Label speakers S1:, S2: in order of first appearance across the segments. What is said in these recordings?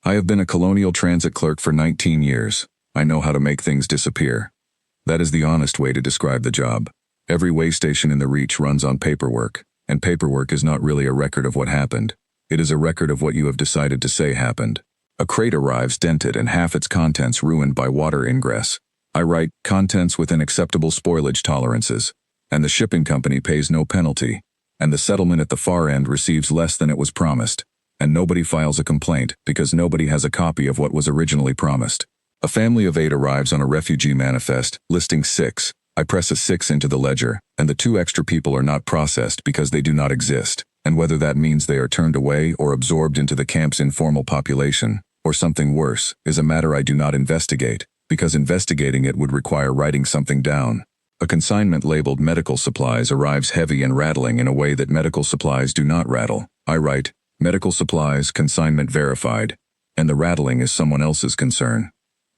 S1: I have been a colonial transit clerk for 19 years. I know how to make things disappear. That is the honest way to describe the job. Every way station in the Reach runs on paperwork, and paperwork is not really a record of what happened. It is a record of what you have decided to say happened. A crate arrives dented and half its contents ruined by water ingress. I write, contents within acceptable spoilage tolerances, and the shipping company pays no penalty, and the settlement at the far end receives less than it was promised, and nobody files a complaint because nobody has a copy of what was originally promised. A family of 8 arrives on a refugee manifest, listing 6. I press a 6 into the ledger, and the 2 extra people are not processed because they do not exist, and whether that means they are turned away or absorbed into the camp's informal population, or something worse, is a matter I do not investigate, because investigating it would require writing something down. A consignment labeled medical supplies arrives heavy and rattling in a way that medical supplies do not rattle. I write, medical supplies, consignment verified, and the rattling is someone else's concern.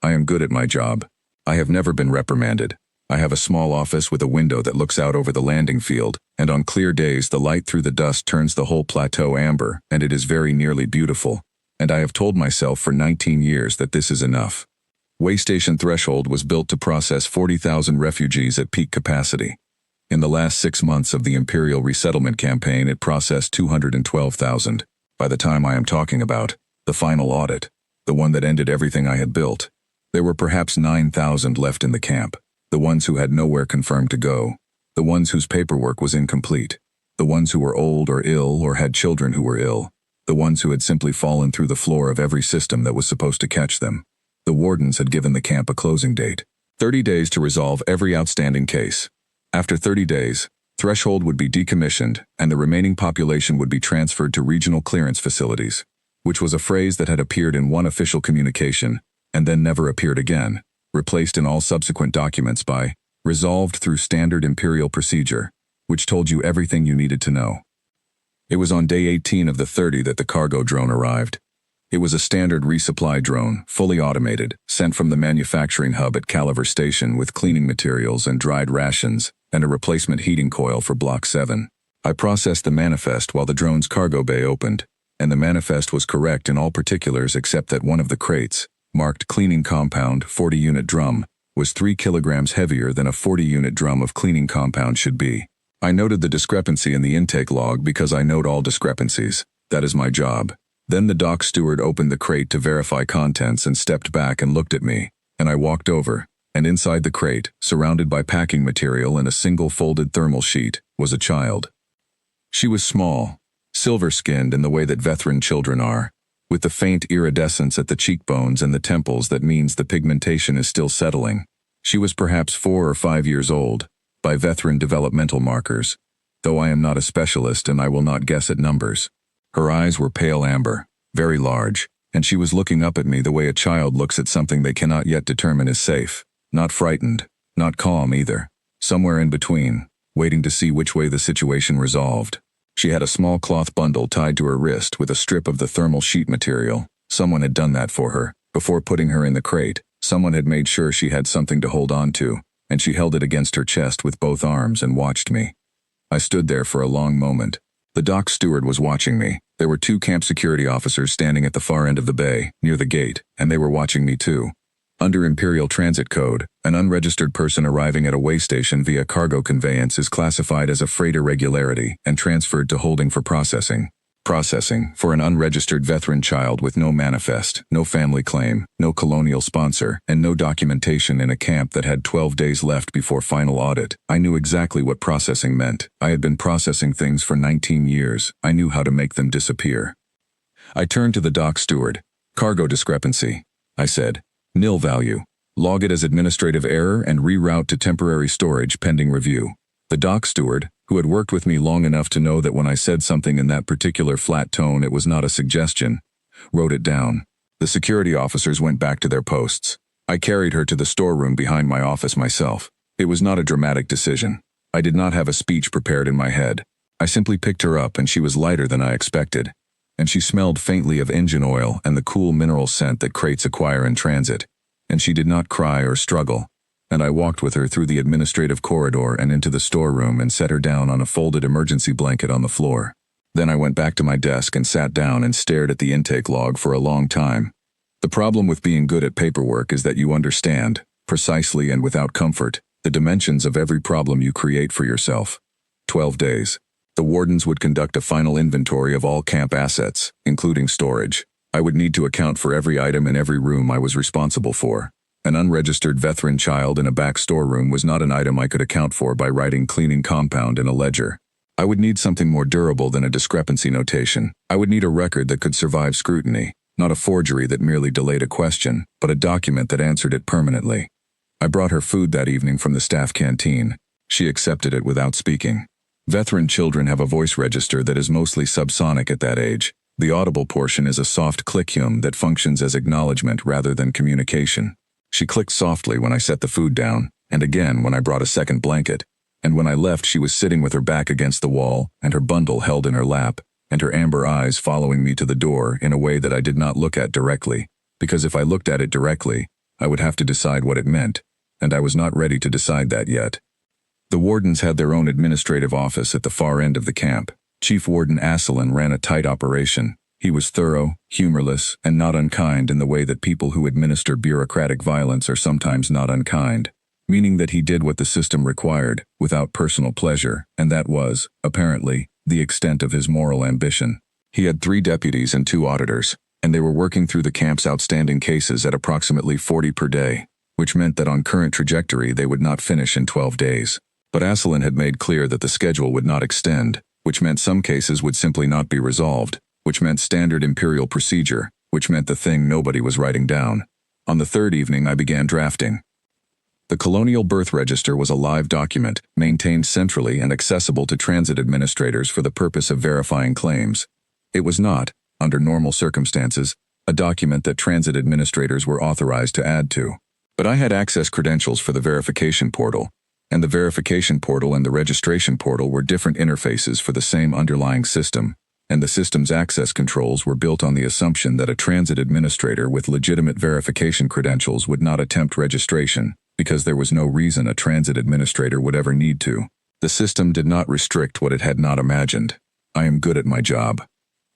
S1: I am good at my job. I have never been reprimanded. I have a small office with a window that looks out over the landing field, and on clear days the light through the dust turns the whole plateau amber, and it is very nearly beautiful. And I have told myself for 19 years that this is enough. Waystation Threshold was built to process 40,000 refugees at peak capacity. In the last 6 months of the Imperial Resettlement Campaign, it processed 212,000. By the time I am talking about, the final audit, the one that ended everything I had built, there were perhaps 9,000 left in the camp, the ones who had nowhere confirmed to go, the ones whose paperwork was incomplete, the ones who were old or ill or had children who were ill, the ones who had simply fallen through the floor of every system that was supposed to catch them. The wardens had given the camp a closing date, 30 days to resolve every outstanding case. After 30 days, Threshold would be decommissioned and the remaining population would be transferred to regional clearance facilities, which was a phrase that had appeared in one official communication and then never appeared again, replaced in all subsequent documents by resolved through standard imperial procedure, which told you everything you needed to know. It was on day 18 of the 30 that the cargo drone arrived. It was a standard resupply drone, fully automated, sent from the manufacturing hub at Caliver Station with cleaning materials and dried rations, and a replacement heating coil for Block 7. I processed the manifest while the drone's cargo bay opened, and the manifest was correct in all particulars except that one of the crates, marked cleaning compound 40-unit drum, was 3 kilograms heavier than a 40-unit drum of cleaning compound should be. I noted the discrepancy in the intake log because I note all discrepancies. That is my job. Then the dock steward opened the crate to verify contents and stepped back and looked at me, and I walked over, and inside the crate, surrounded by packing material and a single folded thermal sheet, was a child. She was small, silver-skinned in the way that veteran children are, with the faint iridescence at the cheekbones and the temples that means the pigmentation is still settling. She was perhaps 4 or 5 years old, by veteran developmental markers, though I am not a specialist and I will not guess at numbers. Her eyes were pale amber, very large, and she was looking up at me the way a child looks at something they cannot yet determine is safe, not frightened, not calm either, somewhere in between, waiting to see which way the situation resolved. She had a small cloth bundle tied to her wrist with a strip of the thermal sheet material. Someone had done that for her. Before putting her in the crate, someone had made sure she had something to hold on to, and she held it against her chest with both arms and watched me. I stood there for a long moment. The dock steward was watching me. There were 2 camp security officers standing at the far end of the bay, near the gate, and they were watching me too. Under Imperial Transit Code, an unregistered person arriving at a way station via cargo conveyance is classified as a freight irregularity and transferred to holding for processing. Processing for an unregistered veteran child with no manifest, no family claim, no colonial sponsor, and no documentation in a camp that had 12 days left before final audit. I knew exactly what processing meant. I had been processing things for 19 years. I knew how to make them disappear. I turned to the dock steward. Cargo discrepancy, I said. Nil value. Log it as administrative error and reroute to temporary storage pending review. The dock steward, who had worked with me long enough to know that when I said something in that particular flat tone it was not a suggestion, wrote it down. The security officers went back to their posts. I carried her to the storeroom behind my office myself. It was not a dramatic decision. I did not have a speech prepared in my head. I simply picked her up and she was lighter than I expected. And she smelled faintly of engine oil and the cool mineral scent that crates acquire in transit. And she did not cry or struggle. And I walked with her through the administrative corridor and into the storeroom and set her down on a folded emergency blanket on the floor. Then I went back to my desk and sat down and stared at the intake log for a long time. The problem with being good at paperwork is that you understand, precisely and without comfort, the dimensions of every problem you create for yourself. 12 days. The wardens would conduct a final inventory of all camp assets, including storage. I would need to account for every item in every room I was responsible for. An unregistered veteran child in a back storeroom was not an item I could account for by writing cleaning compound in a ledger. I would need something more durable than a discrepancy notation. I would need a record that could survive scrutiny, not a forgery that merely delayed a question, but a document that answered it permanently. I brought her food that evening from the staff canteen. She accepted it without speaking. Veteran children have a voice register that is mostly subsonic at that age. The audible portion is a soft click hum that functions as acknowledgement rather than communication. She clicked softly when I set the food down, and again when I brought a second blanket. And when I left, she was sitting with her back against the wall and her bundle held in her lap, and her amber eyes following me to the door in a way that I did not look at directly, because if I looked at it directly, I would have to decide what it meant, and I was not ready to decide that yet. The wardens had their own administrative office at the far end of the camp. Chief Warden Asselin ran a tight operation. He was thorough, humorless, and not unkind in the way that people who administer bureaucratic violence are sometimes not unkind, meaning that he did what the system required, without personal pleasure, and that was, apparently, the extent of his moral ambition. He had 3 deputies and 2 auditors, and they were working through the camp's outstanding cases at approximately 40 per day, which meant that on current trajectory they would not finish in 12 days. But Asselin had made clear that the schedule would not extend, which meant some cases would simply not be resolved, which meant standard imperial procedure, which meant the thing nobody was writing down. On the 3rd evening I began drafting. The Colonial Birth Register was a live document, maintained centrally and accessible to transit administrators for the purpose of verifying claims. It was not, under normal circumstances, a document that transit administrators were authorized to add to. But I had access credentials for the verification portal, and the verification portal and the registration portal were different interfaces for the same underlying system, and the system's access controls were built on the assumption that a transit administrator with legitimate verification credentials would not attempt registration, because there was no reason a transit administrator would ever need to. The system did not restrict what it had not imagined. I am good at my job.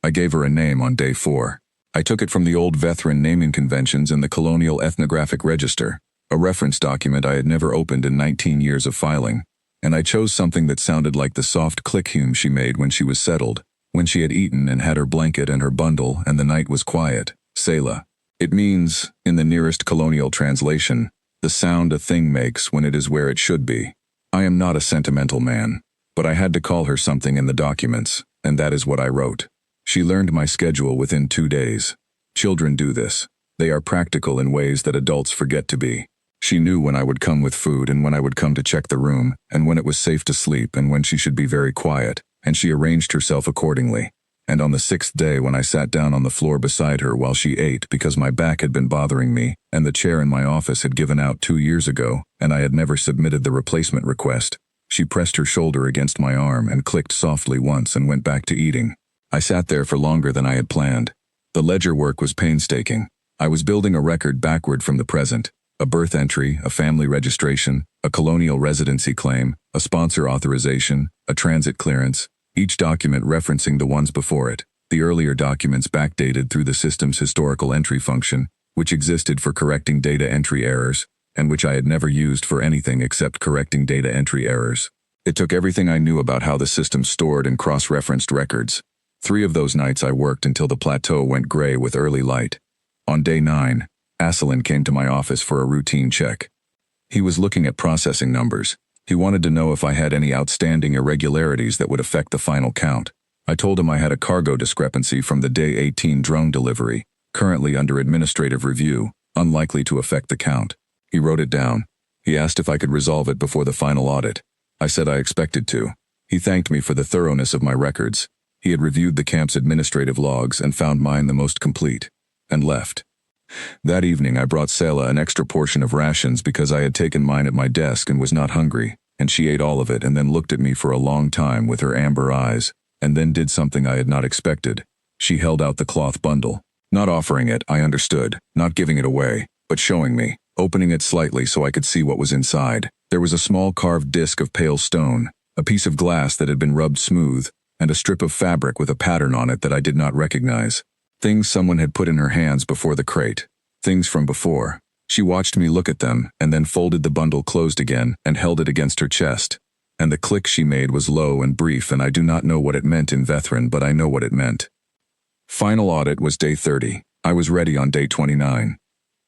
S1: I gave her a name on day 4. I took it from the old veteran naming conventions in the Colonial Ethnographic Register, a reference document I had never opened in 19 years of filing, and I chose something that sounded like the soft click hum she made when she was settled, when she had eaten and had her blanket and her bundle and the night was quiet, Selah. It means, in the nearest colonial translation, the sound a thing makes when it is where it should be. I am not a sentimental man, but I had to call her something in the documents, and that is what I wrote. She learned my schedule within 2 days. Children do this. They are practical in ways that adults forget to be. She knew when I would come with food and when I would come to check the room, and when it was safe to sleep and when she should be very quiet, and she arranged herself accordingly. And on the 6th day when I sat down on the floor beside her while she ate because my back had been bothering me and the chair in my office had given out 2 years ago and I had never submitted the replacement request, she pressed her shoulder against my arm and clicked softly once and went back to eating. I sat there for longer than I had planned. The ledger work was painstaking. I was building a record backward from the present. A birth entry, a family registration, a colonial residency claim, a sponsor authorization, a transit clearance, each document referencing the ones before it. The earlier documents backdated through the system's historical entry function, which existed for correcting data entry errors, and which I had never used for anything except correcting data entry errors. It took everything I knew about how the system stored and cross-referenced records. 3 of those nights I worked until the plateau went gray with early light. On day 9, Asselin came to my office for a routine check. He was looking at processing numbers. He wanted to know if I had any outstanding irregularities that would affect the final count. I told him I had a cargo discrepancy from the day 18 drone delivery, currently under administrative review, unlikely to affect the count. He wrote it down. He asked if I could resolve it before the final audit. I said I expected to. He thanked me for the thoroughness of my records. He had reviewed the camp's administrative logs and found mine the most complete, and left. That evening I brought Selah an extra portion of rations because I had taken mine at my desk and was not hungry, and she ate all of it and then looked at me for a long time with her amber eyes, and then did something I had not expected. She held out the cloth bundle. Not offering it, I understood, not giving it away, but showing me, opening it slightly so I could see what was inside. There was a small carved disc of pale stone, a piece of glass that had been rubbed smooth, and a strip of fabric with a pattern on it that I did not recognize. Things someone had put in her hands before the crate. Things from before. She watched me look at them and then folded the bundle closed again and held it against her chest. And the click she made was low and brief, and I do not know what it meant in Vethran, but I know what it meant. Final audit was day 30. I was ready on day 29.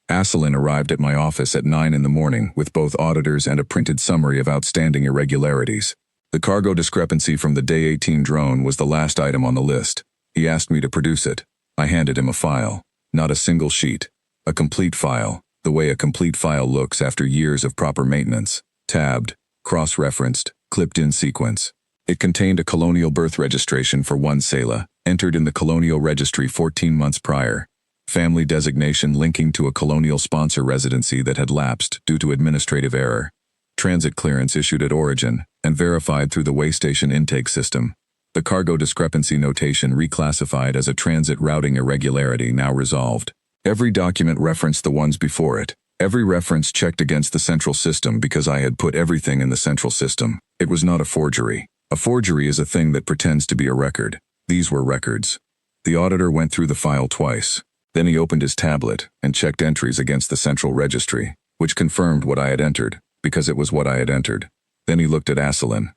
S1: Asselin arrived at my office at 9 in the morning with both auditors and a printed summary of outstanding irregularities. The cargo discrepancy from the Day 18 drone was the last item on the list. He asked me to produce it. I handed him a file. Not a single sheet. A complete file, the way a complete file looks after years of proper maintenance. Tabbed, cross-referenced, clipped in sequence. It contained a colonial birth registration for one Sela, entered in the colonial registry 14 months prior. Family designation linking to a colonial sponsor residency that had lapsed due to administrative error. Transit clearance issued at origin and verified through the waystation intake system. The cargo discrepancy notation reclassified as a transit routing irregularity now resolved. Every document referenced the ones before it. Every reference checked against the central system because I had put everything in the central system. It was not a forgery. A forgery is a thing that pretends to be a record. These were records. The auditor went through the file twice. Then he opened his tablet and checked entries against the central registry, which confirmed what I had entered, because it was what I had entered. Then he looked at Asselin.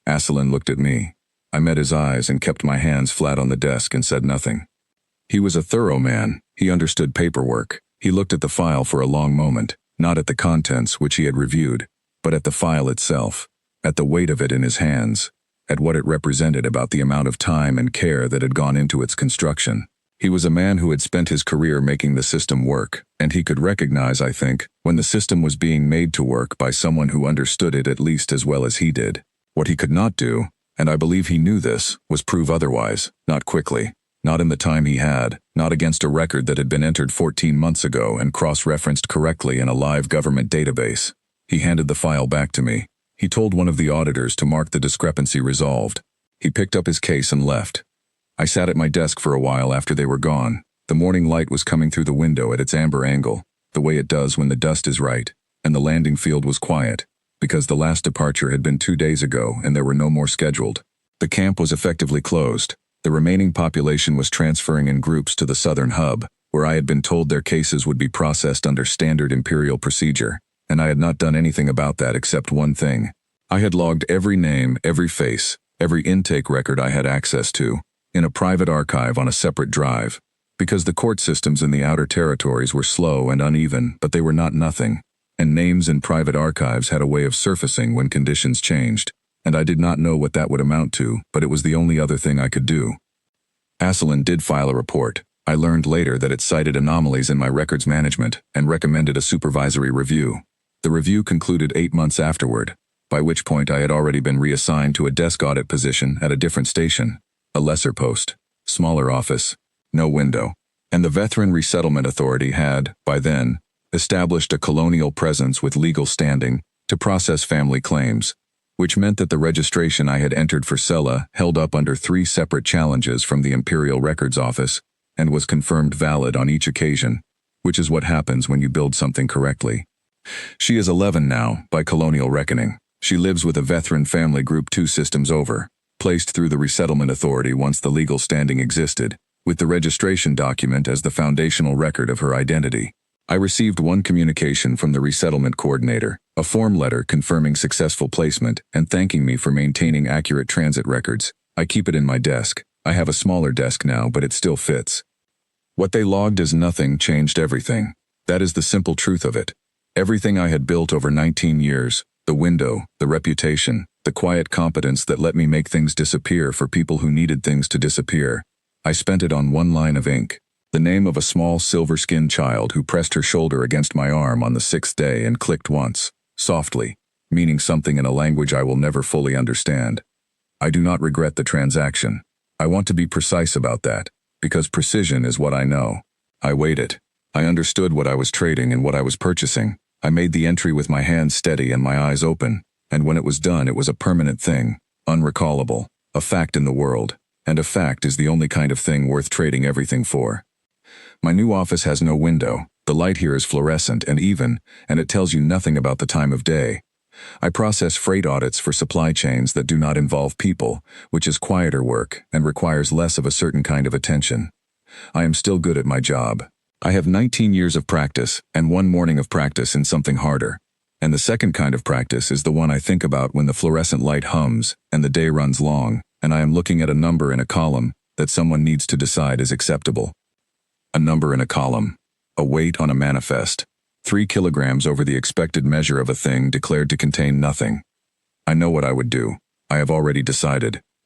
S1: Asselin looked at me. I met his eyes and kept my hands flat on the desk and said nothing. He was a thorough man. He understood paperwork. He looked at the file for a long moment, not at the contents which he had reviewed, but at the file itself, at the weight of it in his hands, at what it represented about the amount of time and care that had gone into its construction. He was a man who had spent his career making the system work, and he could recognize, I think, when the system was being made to work by someone who understood it at least as well as he did. What he could not do, and I believe he knew this, was prove otherwise, not quickly, not in the time he had, not against a record that had been entered 14 months ago and cross-referenced correctly in a live government database. He handed the file back to me. He told one of the auditors to mark the discrepancy resolved. He picked up his case and left. I sat at my desk for a while after they were gone. The morning light was coming through the window at its amber angle, the way it does when the dust is right, and the landing field was quiet, because the last departure had been 2 days ago and there were no more scheduled. The camp was effectively closed. The remaining population was transferring in groups to the southern hub, where I had been told their cases would be processed under standard imperial procedure, and I had not done anything about that except one thing. I had logged every name, every face, every intake record I had access to, in a private archive on a separate drive, because the court systems in the outer territories were slow and uneven, but they were not nothing, and names in private archives had a way of surfacing when conditions changed, and I did not know what that would amount to, but it was the only other thing I could do. Asselin did file a report. I learned later that it cited anomalies in my records management and recommended a supervisory review. The review concluded 8 months afterward, by which point I had already been reassigned to a desk audit position at a different station. A lesser post, smaller office, no window, and the Vethran Resettlement Authority had, by then, established a colonial presence with legal standing to process family claims, which meant that the registration I had entered for Sela held up under 3 separate challenges from the Imperial Records Office and was confirmed valid on each occasion, which is what happens when you build something correctly. She is 11 now, by colonial reckoning. She lives with a Vethran family group 2 systems over, placed through the Resettlement Authority once the legal standing existed, with the registration document as the foundational record of her identity. I received one communication from the resettlement coordinator, a form letter confirming successful placement and thanking me for maintaining accurate transit records. I keep it in my desk. I have a smaller desk now, but it still fits. What they logged as nothing changed everything. That is the simple truth of it. Everything I had built over 19 years, the window, the reputation, the quiet competence that let me make things disappear for people who needed things to disappear. I spent it on one line of ink. The name of a small silver-skinned child who pressed her shoulder against my arm on the 6th day and clicked once, softly, meaning something in a language I will never fully understand. I do not regret the transaction. I want to be precise about that, because precision is what I know. I weighed it. I understood what I was trading and what I was purchasing. I made the entry with my hands steady and my eyes open. And when it was done, it was a permanent thing, unrecallable, a fact in the world, and a fact is the only kind of thing worth trading everything for. My new office has no window. The light here is fluorescent and even, and it tells you nothing about the time of day. I process freight audits for supply chains that do not involve people, which is quieter work and requires less of a certain kind of attention. I am still good at my job. I have 19 years of practice and one morning of practice in something harder. And the second kind of practice is the one I think about when the fluorescent light hums and the day runs long, and I am looking at a number in a column that someone needs to decide is acceptable. A number in a column. A weight on a manifest. 3 kilograms over the expected measure of a thing declared to contain nothing. I know what I would do. I have already decided.